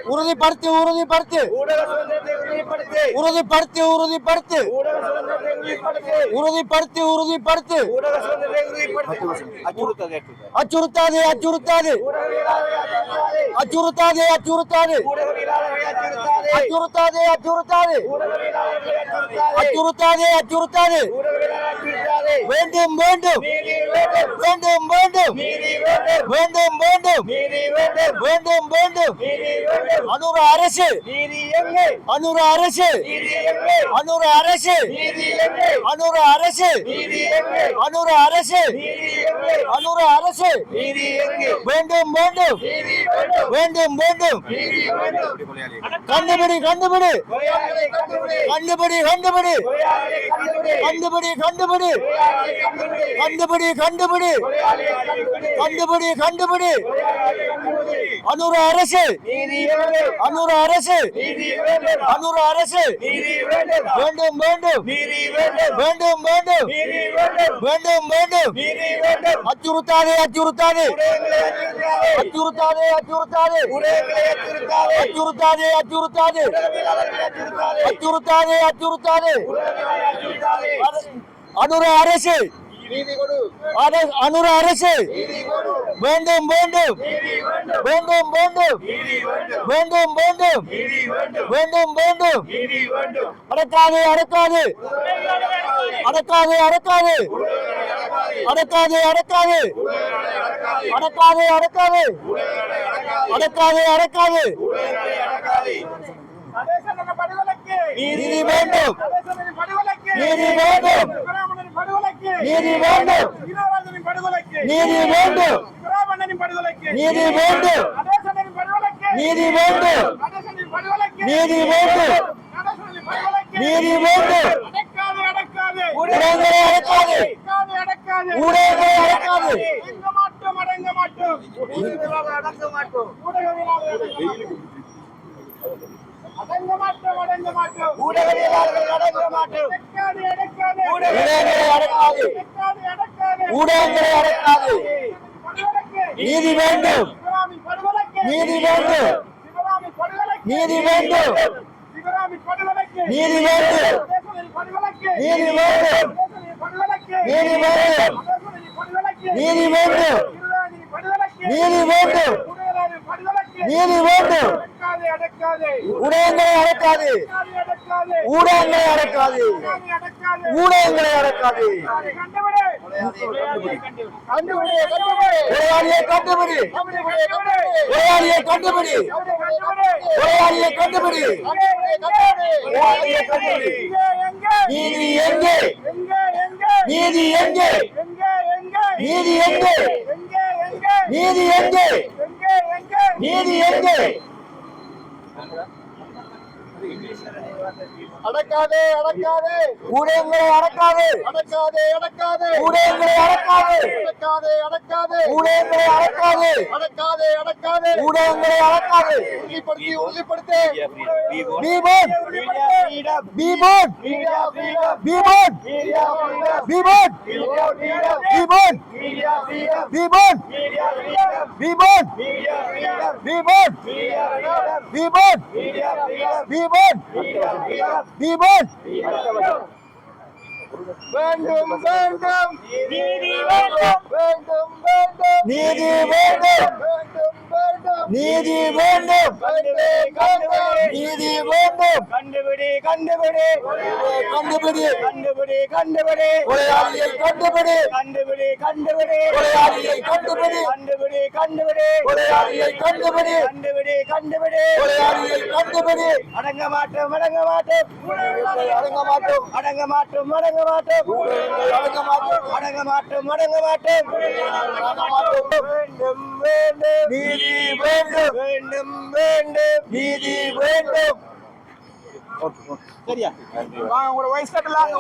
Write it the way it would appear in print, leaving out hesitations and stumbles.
உறுதிப்படுத்து உறுதிப்படுத்து உறுதிப்படுத்து உறுதிப்படுத்து உறுதிப்படுத்து உறுதிப்படுத்து உறுதிப்படுத்து அச்சுறுத்தாது அச்சுறுத்தாது அச்சுறுத்தாது அச்சுறுத்தாது அச்சுறுத்தாது அச்சுறுத்தாது அச்சுறுத்தாது அச்சுறுத்தாது வேண்டும் வேண்டும் வேண்டும் வேண்டும் வேண்டும் வேண்டும் வேண்டும் வேண்டும் அனுர அரசு அனுர அரசு அனுர அரசு அனுர அரசு அனுர அரசு அனுர அரசு வேண்டும் வேண்டும் வேண்டும் வேண்டும் கண்டுபிடி கண்டுபிடி கண்டுபிடி கண்டுபிடி கண்டுபிடி கண்டுபிடி கண்டுபிடி கண்டுபிடி கண்டுபிடி கண்டுபிடி அனுர அரசு அனுர அரசு அனுர அரசு வேண்டும் வேண்டும் வேண்டும் வேண்டும் வேண்டும் வேண்டும் அச்சுறுத்தாது அச்சுறுத்தாது அச்சுறுத்தாது அச்சுறுத்தாது அச்சுறுத்தாது அச்சுறுத்தாது அச்சுறுத்தாது அச்சுறுத்தாது அனுர அரசு அனுர அரசு வேண்டும் வேண்டும் வேண்டும் வேண்டும் வேண்டும் வேண்டும் வேண்டும் வேண்டும் அடக்காது அடக்காது அடக்காது அடக்காது அடக்காது அடக்காது அடக்காது அடக்காது அடக்காது அடக்காது நீதி வேண்டும் நீதி வேண்டும் நீதி வேண்டும் நீதி வேண்டும் நீதி வேண்டும் நீதி வேண்டும் நீதி வேண்டும் நீதி வேண்டும் ஊடகங்களை அடக்காது ஊடகங்களை அடக்காது ஊடகங்களை அடக்காது நீதி வேண்டும் நீதி வேண்டும் நீதி வேண்டும் நீதி வேண்டும் நீதி வேண்டும் நீதி வேண்டும் நீதி வேண்டும் நீதி வேண்டும் நீதி வேண்டும் ஊடகங்களை அடக்காது ஊடகங்களை அடக்காது ஊடகங்களை அடக்காது கொலையாளியை கண்டுபிடி கொலையாளியை கண்டுபிடி கொலையாளியை கண்டுபிடி நீதி எங்கே நீதி எங்கே நீதி எங்கே நீதி எங்கே நீதி எங்கே அடக்காதே அடக்காதே ஊடகங்களை அடக்காதே அடக்காதே அடக்காதே ஊடகங்களை அடக்காதே அடக்காதே அடக்காதே ஊடகங்களை அடக்காதே அடக்காதே அடக்காதே ஊடகங்களை அடக்காதே உறுதிப்படுத்தி உறுதிப்படுத்து பீபோன் பீபோன் பீபோன் பீபோன் பீபோன் பீபோன் பீபோன் பீபோன் பீபோன் பீபோன் பீபோன் வேண்டும் வேண்டும் நீதி வேண்டும் வேண்டும் வேண்டும் நீதி வேண்டும் வேண்டும் வேண்டும் நீதி வேண்டும் நீதி வேண்டும் கண்டுபிடி கண்டுபிடி கண்டுபிடி கண்டுபிடி கண்டுபிடி கொலையாளியை கண்டுபிடி கண்டுபிடி கண்டுபிடி கொலையாளியை கண்டுபிடி கண்டுபிடி கண்டுபிடி கொலையாளியை கண்டுபிடி கண்டுபிடி கண்டுபிடி கொலையாளியை கண்டுபிடி அடங்க மாட்டோம் அடங்க மாட்டோம் அடங்க மாட்டோம் அடங்க மாட்டோம் அடங்க மாட்டோம் அடங்க மாட்டோம் அடங்க மாட்டோம் அடங்க மாட்டோம் வேண்டும் வேண்டும் நீதி வேண்டும் வேண்டும் வேண்டும் நீதி வேண்டும் சரியா வாங்க உங்களோட வயசு கட்டலாம்